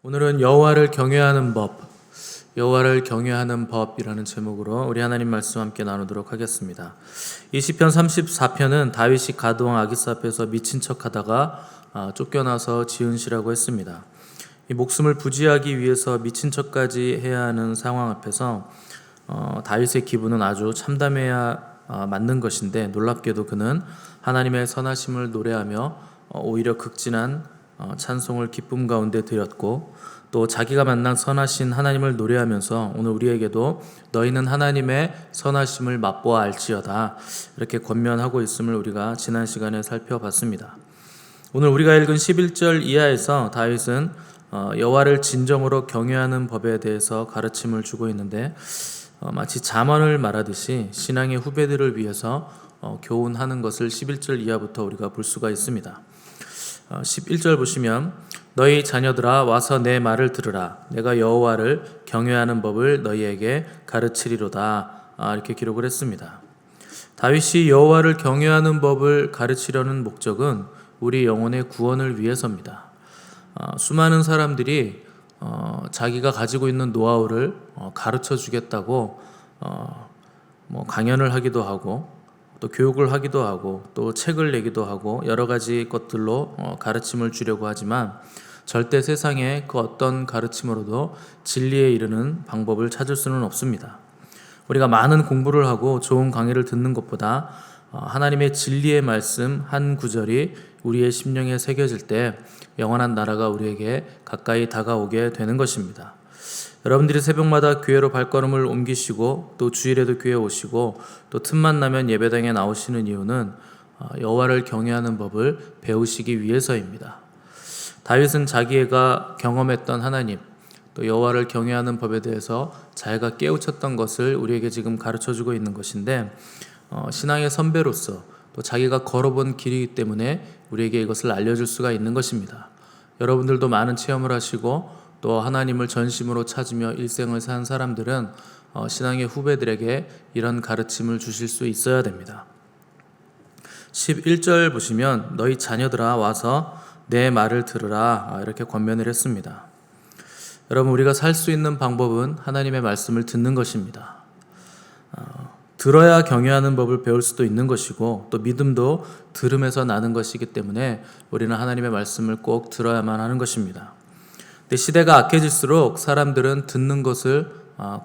오늘은 여호와를 경외하는 법, 여호와를 경외하는 법이라는 제목으로 우리 하나님 말씀 함께 나누도록 하겠습니다. 이 시편 34편은 다윗이 가드왕 아기스 앞에서 미친 척하다가 쫓겨나서 지은 시라고 했습니다. 이 목숨을 부지하기 위해서 미친 척까지 해야 하는 상황 앞에서 다윗의 기분은 아주 참담해야 맞는 것인데, 놀랍게도 그는 하나님의 선하심을 노래하며 오히려 극진한 찬송을 기쁨 가운데 드렸고, 또 자기가 만난 선하신 하나님을 노래하면서 오늘 우리에게도 너희는 하나님의 선하심을 맛보아 알지어다, 이렇게 권면하고 있음을 우리가 지난 시간에 살펴봤습니다. 오늘 우리가 읽은 11절 이하에서 다윗은 여호와를 진정으로 경외하는 법에 대해서 가르침을 주고 있는데, 마치 잠언을 말하듯이 신앙의 후배들을 위해서 교훈하는 것을 11절 이하부터 우리가 볼 수가 있습니다. 11절 보시면 너희 자녀들아 와서 내 말을 들으라, 내가 여호와를 경외하는 법을 너희에게 가르치리로다, 이렇게 기록을 했습니다. 다윗이 여호와를 경외하는 법을 가르치려는 목적은 우리 영혼의 구원을 위해서입니다. 수많은 사람들이 자기가 가지고 있는 노하우를 가르쳐 주겠다고 강연을 하기도 하고, 또 교육을 하기도 하고, 또 책을 내기도 하고, 여러 가지 것들로 가르침을 주려고 하지만 절대 세상에 그 어떤 가르침으로도 진리에 이르는 방법을 찾을 수는 없습니다. 우리가 많은 공부를 하고 좋은 강의를 듣는 것보다 하나님의 진리의 말씀 한 구절이 우리의 심령에 새겨질 때 영원한 나라가 우리에게 가까이 다가오게 되는 것입니다. 여러분들이 새벽마다 교회로 발걸음을 옮기시고, 또 주일에도 교회에 오시고, 또 틈만 나면 예배당에 나오시는 이유는 여호와를 경외하는 법을 배우시기 위해서입니다. 다윗은 자기가 경험했던 하나님, 또 여호와를 경외하는 법에 대해서 자기가 깨우쳤던 것을 우리에게 지금 가르쳐주고 있는 것인데, 신앙의 선배로서 또 자기가 걸어본 길이기 때문에 우리에게 이것을 알려줄 수가 있는 것입니다. 여러분들도 많은 체험을 하시고 또 하나님을 전심으로 찾으며 일생을 산 사람들은 신앙의 후배들에게 이런 가르침을 주실 수 있어야 됩니다. 11절 보시면 너희 자녀들아 와서 내 말을 들으라, 이렇게 권면을 했습니다. 여러분, 우리가 살 수 있는 방법은 하나님의 말씀을 듣는 것입니다. 들어야 경외하는 법을 배울 수도 있는 것이고, 또 믿음도 들음에서 나는 것이기 때문에 우리는 하나님의 말씀을 꼭 들어야만 하는 것입니다. 근데 시대가 악해질수록 사람들은 듣는 것을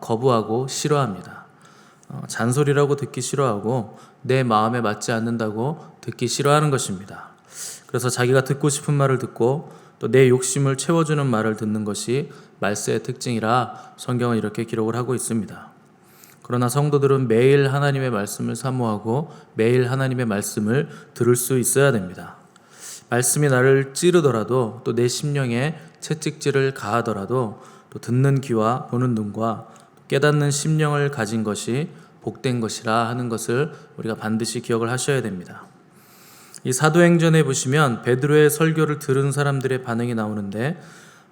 거부하고 싫어합니다. 잔소리라고 듣기 싫어하고 내 마음에 맞지 않는다고 듣기 싫어하는 것입니다. 그래서 자기가 듣고 싶은 말을 듣고 또 내 욕심을 채워주는 말을 듣는 것이 말세의 특징이라 성경은 이렇게 기록을 하고 있습니다. 그러나 성도들은 매일 하나님의 말씀을 사모하고 매일 하나님의 말씀을 들을 수 있어야 됩니다. 말씀이 나를 찌르더라도, 또 내 심령에 채찍질을 가하더라도, 또 듣는 귀와 보는 눈과 깨닫는 심령을 가진 것이 복된 것이라 하는 것을 우리가 반드시 기억을 하셔야 됩니다. 이 사도행전에 보시면 베드로의 설교를 들은 사람들의 반응이 나오는데,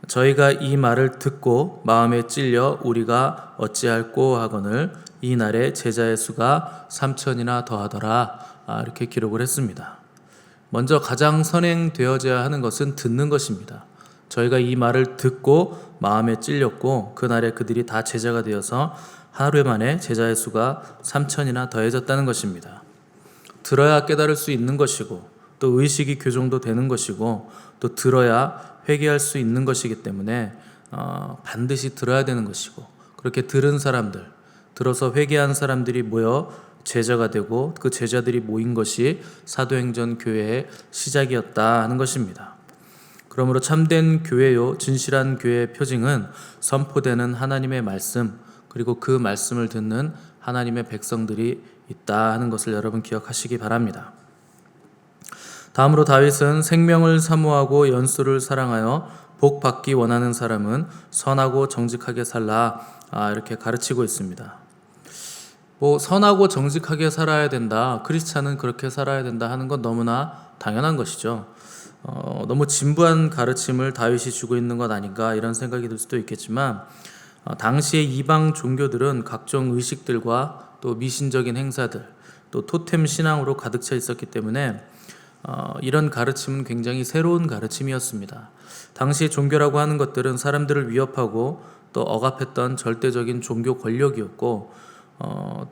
저희가 이 말을 듣고 마음에 찔려 우리가 어찌할꼬 하거늘 이 날에 제자의 수가 3,000이나 더하더라, 이렇게 기록을 했습니다. 먼저 가장 선행되어져야 하는 것은 듣는 것입니다. 저희가 이 말을 듣고 마음에 찔렸고 그날에 그들이 다 제자가 되어서 하루 만에 제자의 수가 3,000이나 더해졌다는 것입니다. 들어야 깨달을 수 있는 것이고, 또 의식이 교정도 되는 것이고, 또 들어야 회개할 수 있는 것이기 때문에 반드시 들어야 되는 것이고, 그렇게 들은 사람들, 들어서 회개한 사람들이 모여 제자가 되고 그 제자들이 모인 것이 사도행전 교회의 시작이었다 하는 것입니다. 그러므로 참된 교회요, 진실한 교회의 표징은 선포되는 하나님의 말씀, 그리고 그 말씀을 듣는 하나님의 백성들이 있다 하는 것을 여러분 기억하시기 바랍니다. 다음으로 다윗은 생명을 사모하고 연수를 사랑하여 복 받기 원하는 사람은 선하고 정직하게 살라, 이렇게 가르치고 있습니다. 선하고 정직하게 살아야 된다, 크리스찬은 그렇게 살아야 된다 하는 건 너무나 당연한 것이죠. 너무 진부한 가르침을 다윗이 주고 있는 것 아닌가, 이런 생각이 들 수도 있겠지만, 당시의 이방 종교들은 각종 의식들과 또 미신적인 행사들, 또 토템 신앙으로 가득 차 있었기 때문에 이런 가르침은 굉장히 새로운 가르침이었습니다. 당시 종교라고 하는 것들은 사람들을 위협하고 또 억압했던 절대적인 종교 권력이었고,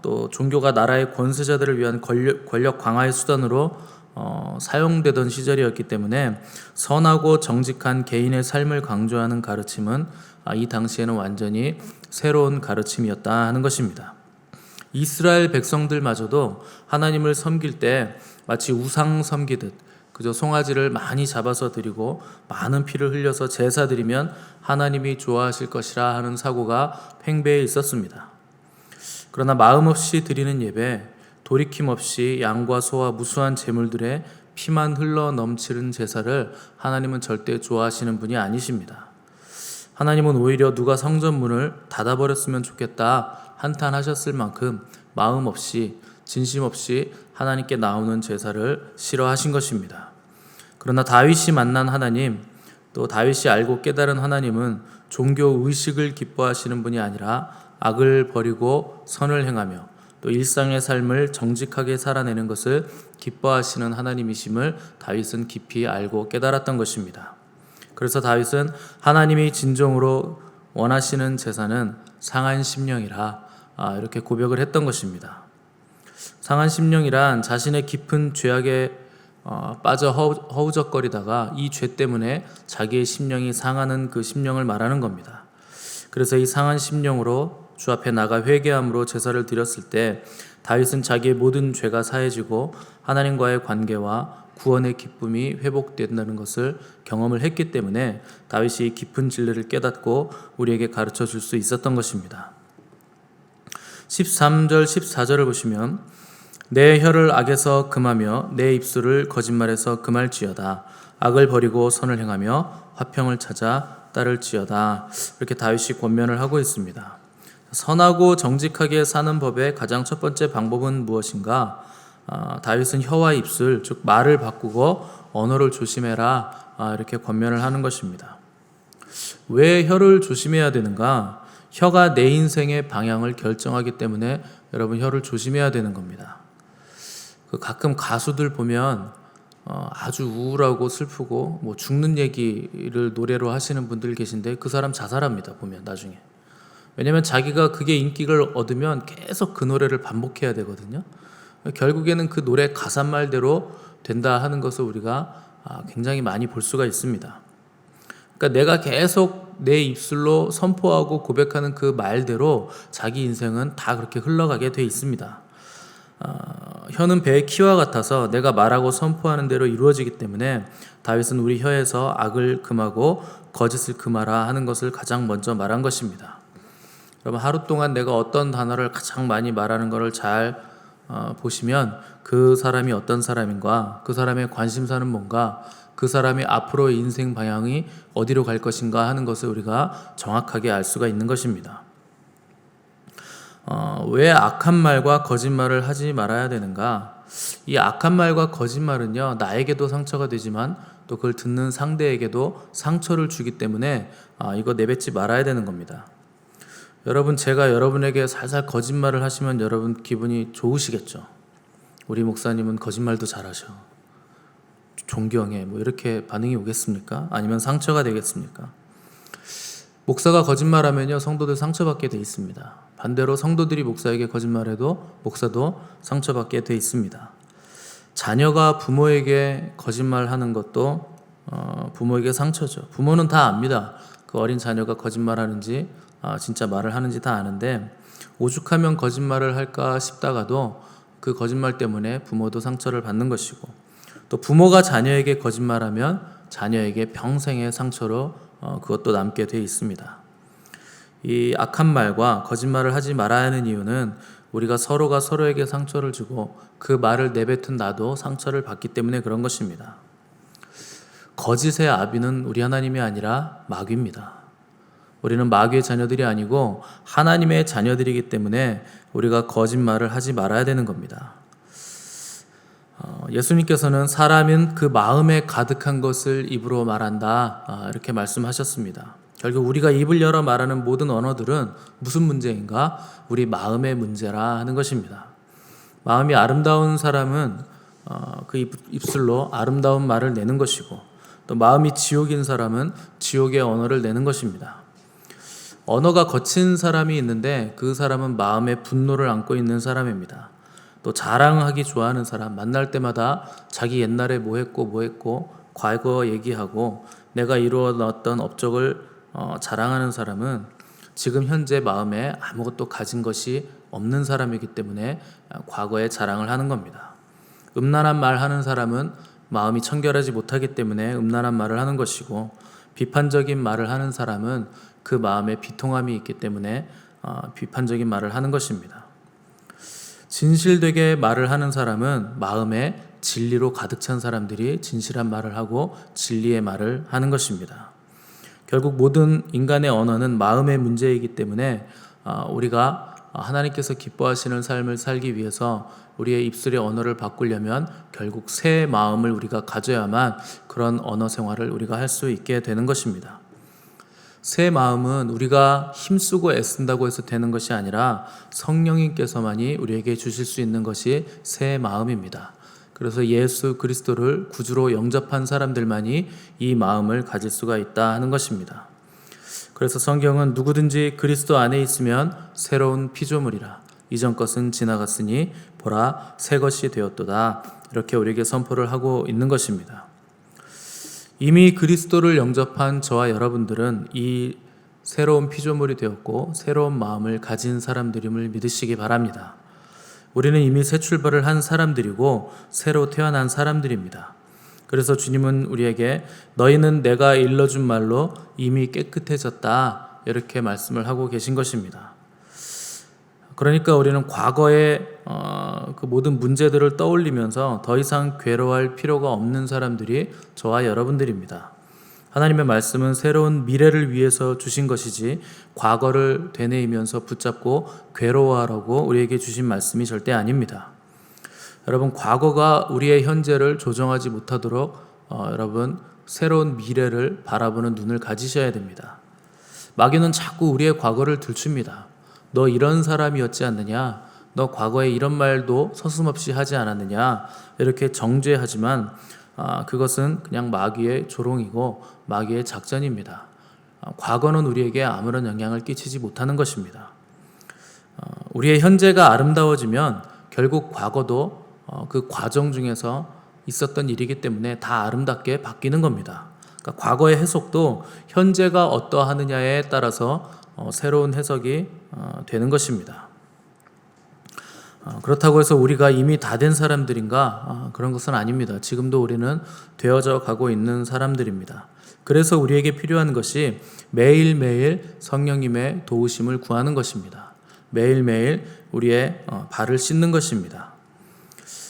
또 종교가 나라의 권세자들을 위한 권력 강화의 수단으로 사용되던 시절이었기 때문에 선하고 정직한 개인의 삶을 강조하는 가르침은 이 당시에는 완전히 새로운 가르침이었다 하는 것입니다. 이스라엘 백성들마저도 하나님을 섬길 때 마치 우상 섬기듯 그저 송아지를 많이 잡아서 드리고 많은 피를 흘려서 제사 드리면 하나님이 좋아하실 것이라 하는 사고가 팽배해 있었습니다. 그러나 마음 없이 드리는 예배, 돌이킴 없이 양과 소와 무수한 제물들의 피만 흘러 넘치는 제사를 하나님은 절대 좋아하시는 분이 아니십니다. 하나님은 오히려 누가 성전문을 닫아버렸으면 좋겠다 한탄하셨을 만큼 마음 없이 진심 없이 하나님께 나오는 제사를 싫어하신 것입니다. 그러나 다윗이 만난 하나님, 또 다윗이 알고 깨달은 하나님은 종교 의식을 기뻐하시는 분이 아니라 악을 버리고 선을 행하며 또 일상의 삶을 정직하게 살아내는 것을 기뻐하시는 하나님이심을 다윗은 깊이 알고 깨달았던 것입니다. 그래서 다윗은 하나님이 진정으로 원하시는 제사는 상한 심령이라 이렇게 고백을 했던 것입니다. 상한 심령이란 자신의 깊은 죄악에 빠져 허우적거리다가 이 죄 때문에 자기의 심령이 상하는 그 심령을 말하는 겁니다. 그래서 이 상한 심령으로 주 앞에 나가 회개함으로 제사를 드렸을 때 다윗은 자기의 모든 죄가 사해지고 하나님과의 관계와 구원의 기쁨이 회복된다는 것을 경험을 했기 때문에 다윗이 깊은 진리를 깨닫고 우리에게 가르쳐 줄 수 있었던 것입니다. 13절 14절을 보시면 내 혀를 악에서 금하며 내 입술을 거짓말에서 금할지어다. 악을 버리고 선을 행하며 화평을 찾아 따를지어다. 이렇게 다윗이 권면을 하고 있습니다. 선하고 정직하게 사는 법의 가장 첫 번째 방법은 무엇인가? 다윗은 혀와 입술, 즉 말을 바꾸고 언어를 조심해라 이렇게 권면을 하는 것입니다. 왜 혀를 조심해야 되는가? 혀가 내 인생의 방향을 결정하기 때문에 여러분 혀를 조심해야 되는 겁니다. 가끔 가수들 보면 아주 우울하고 슬프고 뭐 죽는 얘기를 노래로 하시는 분들 계신데 그 사람 자살합니다. 보면 나중에. 왜냐하면 자기가 그게 인기를 얻으면 계속 그 노래를 반복해야 되거든요. 결국에는 그 노래 가사 말대로 된다 하는 것을 우리가 굉장히 많이 볼 수가 있습니다. 그러니까 내가 계속 내 입술로 선포하고 고백하는 그 말대로 자기 인생은 다 그렇게 흘러가게 돼 있습니다. 혀는 배의 키와 같아서 내가 말하고 선포하는 대로 이루어지기 때문에 다윗은 우리 혀에서 악을 금하고 거짓을 금하라 하는 것을 가장 먼저 말한 것입니다. 여러분 하루 동안 내가 어떤 단어를 가장 많이 말하는 것을 잘 보시면 그 사람이 어떤 사람인가, 그 사람의 관심사는 뭔가, 그 사람이 앞으로의 인생 방향이 어디로 갈 것인가 하는 것을 우리가 정확하게 알 수가 있는 것입니다. 왜 악한 말과 거짓말을 하지 말아야 되는가? 이 악한 말과 거짓말은요, 나에게도 상처가 되지만 또 그걸 듣는 상대에게도 상처를 주기 때문에 이거 내뱉지 말아야 되는 겁니다. 여러분, 제가 여러분에게 살살 거짓말을 하시면 여러분 기분이 좋으시겠죠? 우리 목사님은 거짓말도 잘하셔. 존경해. 뭐 이렇게 반응이 오겠습니까? 아니면 상처가 되겠습니까? 목사가 거짓말하면요, 성도들 상처받게 돼 있습니다. 반대로 성도들이 목사에게 거짓말해도 목사도 상처받게 돼 있습니다. 자녀가 부모에게 거짓말하는 것도 부모에게 상처죠. 부모는 다 압니다. 그 어린 자녀가 거짓말하는지 진짜 말을 하는지 다 아는데 오죽하면 거짓말을 할까 싶다가도 그 거짓말 때문에 부모도 상처를 받는 것이고, 또 부모가 자녀에게 거짓말하면 자녀에게 평생의 상처로 그것도 남게 돼 있습니다. 이 악한 말과 거짓말을 하지 말아야 하는 이유는 우리가 서로가 서로에게 상처를 주고 그 말을 내뱉은 나도 상처를 받기 때문에 그런 것입니다. 거짓의 아비는 우리 하나님이 아니라 마귀입니다. 우리는 마귀의 자녀들이 아니고 하나님의 자녀들이기 때문에 우리가 거짓말을 하지 말아야 되는 겁니다. 예수님께서는 사람은 그 마음에 가득한 것을 입으로 말한다 이렇게 말씀하셨습니다. 결국 우리가 입을 열어 말하는 모든 언어들은 무슨 문제인가? 우리 마음의 문제라 하는 것입니다. 마음이 아름다운 사람은 그 입술로 아름다운 말을 내는 것이고, 또 마음이 지옥인 사람은 지옥의 언어를 내는 것입니다. 언어가 거친 사람이 있는데 그 사람은 마음에 분노를 안고 있는 사람입니다. 또 자랑하기 좋아하는 사람, 만날 때마다 자기 옛날에 뭐 했고 과거 얘기하고 내가 이루어 놨던 업적을 자랑하는 사람은 지금 현재 마음에 아무것도 가진 것이 없는 사람이기 때문에 과거에 자랑을 하는 겁니다. 음란한 말 하는 사람은 마음이 청결하지 못하기 때문에 음란한 말을 하는 것이고, 비판적인 말을 하는 사람은 그 마음에 비통함이 있기 때문에 비판적인 말을 하는 것입니다. 진실되게 말을 하는 사람은 마음에 진리로 가득 찬 사람들이 진실한 말을 하고 진리의 말을 하는 것입니다. 결국 모든 인간의 언어는 마음의 문제이기 때문에 우리가 하나님께서 기뻐하시는 삶을 살기 위해서 우리의 입술의 언어를 바꾸려면 결국 새 마음을 우리가 가져야만 그런 언어 생활을 우리가 할 수 있게 되는 것입니다. 새 마음은 우리가 힘쓰고 애쓴다고 해서 되는 것이 아니라 성령님께서만이 우리에게 주실 수 있는 것이 새 마음입니다. 그래서 예수 그리스도를 구주로 영접한 사람들만이 이 마음을 가질 수가 있다 하는 것입니다. 그래서 성경은 누구든지 그리스도 안에 있으면 새로운 피조물이라, 이전 것은 지나갔으니 보라 새 것이 되었도다, 이렇게 우리에게 선포를 하고 있는 것입니다. 이미 그리스도를 영접한 저와 여러분들은 이 새로운 피조물이 되었고 새로운 마음을 가진 사람들임을 믿으시기 바랍니다. 우리는 이미 새 출발을 한 사람들이고 새로 태어난 사람들입니다. 그래서 주님은 우리에게 너희는 내가 일러준 말로 이미 깨끗해졌다, 이렇게 말씀을 하고 계신 것입니다. 그러니까 우리는 과거의 그 모든 문제들을 떠올리면서 더 이상 괴로워할 필요가 없는 사람들이 저와 여러분들입니다. 하나님의 말씀은 새로운 미래를 위해서 주신 것이지 과거를 되뇌이면서 붙잡고 괴로워하라고 우리에게 주신 말씀이 절대 아닙니다. 여러분, 과거가 우리의 현재를 조정하지 못하도록 여러분 새로운 미래를 바라보는 눈을 가지셔야 됩니다. 마귀는 자꾸 우리의 과거를 들춥니다. 너 이런 사람이었지 않느냐? 너 과거에 이런 말도 서슴없이 하지 않았느냐? 이렇게 정죄하지만 그것은 그냥 마귀의 조롱이고 마귀의 작전입니다. 과거는 우리에게 아무런 영향을 끼치지 못하는 것입니다. 우리의 현재가 아름다워지면 결국 과거도 그 과정 중에서 있었던 일이기 때문에 다 아름답게 바뀌는 겁니다. 그러니까 과거의 해석도 현재가 어떠하느냐에 따라서 새로운 해석이 되는 것입니다. 그렇다고 해서 우리가 이미 다 된 사람들인가? 그런 것은 아닙니다. 지금도 우리는 되어져 가고 있는 사람들입니다. 그래서 우리에게 필요한 것이 매일매일 성령님의 도우심을 구하는 것입니다. 매일매일 우리의 발을 씻는 것입니다.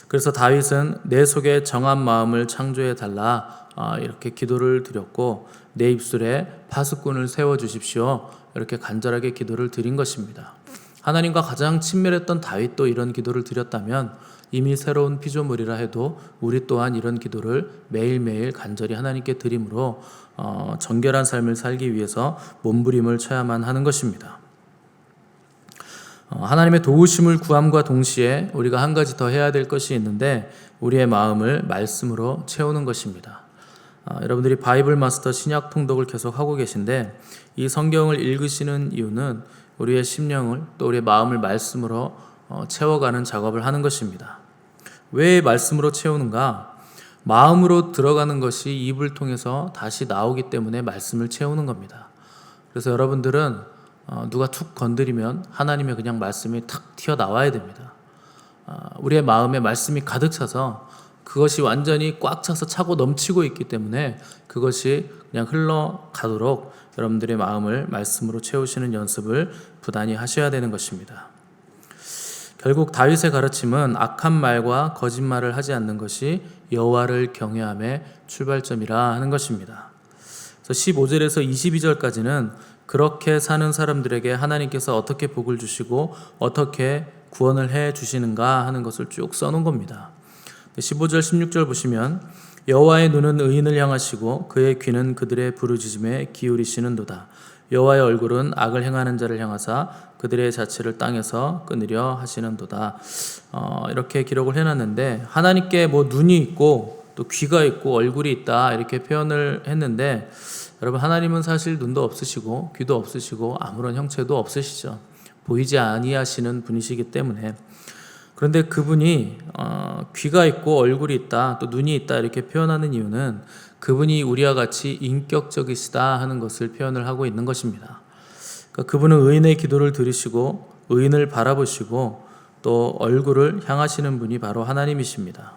그래서 다윗은 내 속에 정한 마음을 창조해 달라, 이렇게 기도를 드렸고, 내 입술에 파수꾼을 세워주십시오, 이렇게 간절하게 기도를 드린 것입니다. 하나님과 가장 친밀했던 다윗도 이런 기도를 드렸다면 이미 새로운 피조물이라 해도 우리 또한 이런 기도를 매일매일 간절히 하나님께 드림으로 정결한 삶을 살기 위해서 몸부림을 쳐야만 하는 것입니다. 하나님의 도우심을 구함과 동시에 우리가 한 가지 더 해야 될 것이 있는데, 우리의 마음을 말씀으로 채우는 것입니다. 여러분들이 바이블 마스터 신약 통독을 계속 하고 계신데, 이 성경을 읽으시는 이유는 우리의 심령을 또 우리의 마음을 말씀으로 채워가는 작업을 하는 것입니다. 왜 말씀으로 채우는가? 마음으로 들어가는 것이 입을 통해서 다시 나오기 때문에 말씀을 채우는 겁니다. 그래서 여러분들은 누가 툭 건드리면 하나님의 그냥 말씀이 탁 튀어나와야 됩니다. 우리의 마음에 말씀이 가득 차서 그것이 완전히 꽉 차서 차고 넘치고 있기 때문에 그것이 그냥 흘러가도록 여러분들의 마음을 말씀으로 채우시는 연습을 부단히 하셔야 되는 것입니다. 결국 다윗의 가르침은 악한 말과 거짓말을 하지 않는 것이 여호와를 경외함의 출발점이라 하는 것입니다. 그래서 15절에서 22절까지는 그렇게 사는 사람들에게 하나님께서 어떻게 복을 주시고 어떻게 구원을 해 주시는가 하는 것을 쭉 써놓은 겁니다. 15절 16절 보시면 여호와의 눈은 의인을 향하시고 그의 귀는 그들의 부르짖음에 기울이시는도다. 여호와의 얼굴은 악을 행하는 자를 향하사 그들의 자취를 땅에서 끊으려 하시는도다. 이렇게 기록을 해놨는데, 하나님께 뭐 눈이 있고 또 귀가 있고 얼굴이 있다 이렇게 표현을 했는데, 여러분, 하나님은 사실 눈도 없으시고 귀도 없으시고 아무런 형체도 없으시죠. 보이지 아니하시는 분이시기 때문에. 그런데 그분이 귀가 있고 얼굴이 있다, 또 눈이 있다 이렇게 표현하는 이유는 그분이 우리와 같이 인격적이시다 하는 것을 표현을 하고 있는 것입니다. 그러니까 그분은 의인의 기도를 들으시고 의인을 바라보시고 또 얼굴을 향하시는 분이 바로 하나님이십니다.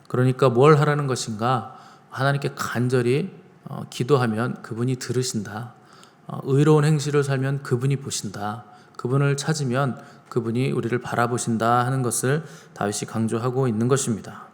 그러니까 뭘 하라는 것인가? 하나님께 간절히 기도하면 그분이 들으신다. 의로운 행실을 살면 그분이 보신다. 그분을 찾으면 그분이 우리를 바라보신다 하는 것을 다윗이 강조하고 있는 것입니다.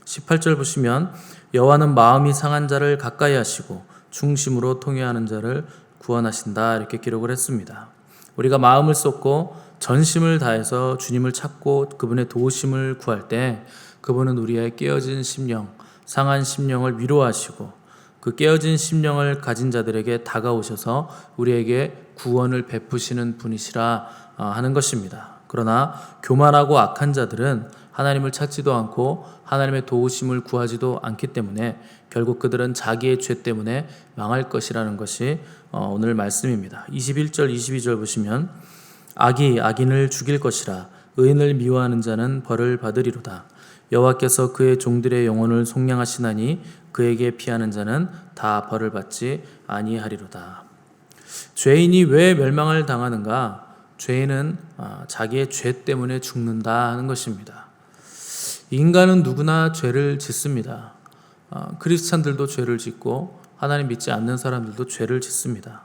18절 보시면 여호와는 마음이 상한 자를 가까이 하시고 중심으로 통회하는 자를 구원하신다 이렇게 기록을 했습니다. 우리가 마음을 쏟고 전심을 다해서 주님을 찾고 그분의 도우심을 구할 때 그분은 우리의 깨어진 심령, 상한 심령을 위로하시고 그 깨어진 심령을 가진 자들에게 다가오셔서 우리에게 구원을 베푸시는 분이시라 하는 것입니다. 그러나 교만하고 악한 자들은 하나님을 찾지도 않고 하나님의 도우심을 구하지도 않기 때문에 결국 그들은 자기의 죄 때문에 망할 것이라는 것이 오늘 말씀입니다. 21절 22절 보시면 악이 악인을 죽일 것이라 의인을 미워하는 자는 벌을 받으리로다. 여호와께서 그의 종들의 영혼을 속량하시나니 그에게 피하는 자는 다 벌을 받지 아니하리로다. 죄인이 왜 멸망을 당하는가? 죄인은 자기의 죄 때문에 죽는다 하는 것입니다. 인간은 누구나 죄를 짓습니다. 크리스찬들도 죄를 짓고 하나님 믿지 않는 사람들도 죄를 짓습니다.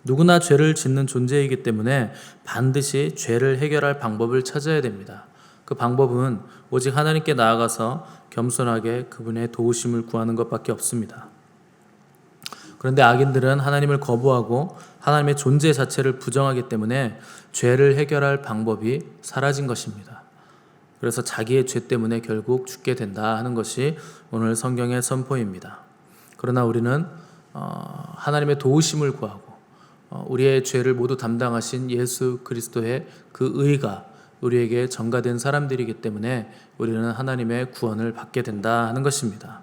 누구나 죄를 짓는 존재이기 때문에 반드시 죄를 해결할 방법을 찾아야 됩니다. 그 방법은 오직 하나님께 나아가서 겸손하게 그분의 도우심을 구하는 것밖에 없습니다. 그런데 악인들은 하나님을 거부하고 하나님의 존재 자체를 부정하기 때문에 죄를 해결할 방법이 사라진 것입니다. 그래서 자기의 죄 때문에 결국 죽게 된다 하는 것이 오늘 성경의 선포입니다. 그러나 우리는 하나님의 도우심을 구하고 우리의 죄를 모두 담당하신 예수 그리스도의 그 의가 우리에게 전가된 사람들이기 때문에 우리는 하나님의 구원을 받게 된다 하는 것입니다.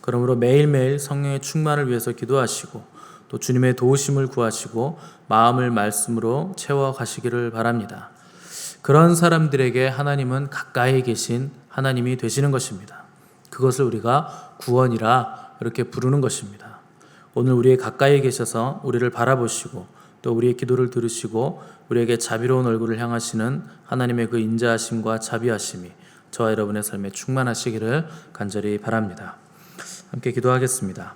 그러므로 매일매일 성령의 충만을 위해서 기도하시고 또 주님의 도우심을 구하시고 마음을 말씀으로 채워가시기를 바랍니다. 그런 사람들에게 하나님은 가까이 계신 하나님이 되시는 것입니다. 그것을 우리가 구원이라 이렇게 부르는 것입니다. 오늘 우리의 가까이 계셔서 우리를 바라보시고 또 우리의 기도를 들으시고 우리에게 자비로운 얼굴을 향하시는 하나님의 그 인자하심과 자비하심이 저와 여러분의 삶에 충만하시기를 간절히 바랍니다. 함께 기도하겠습니다.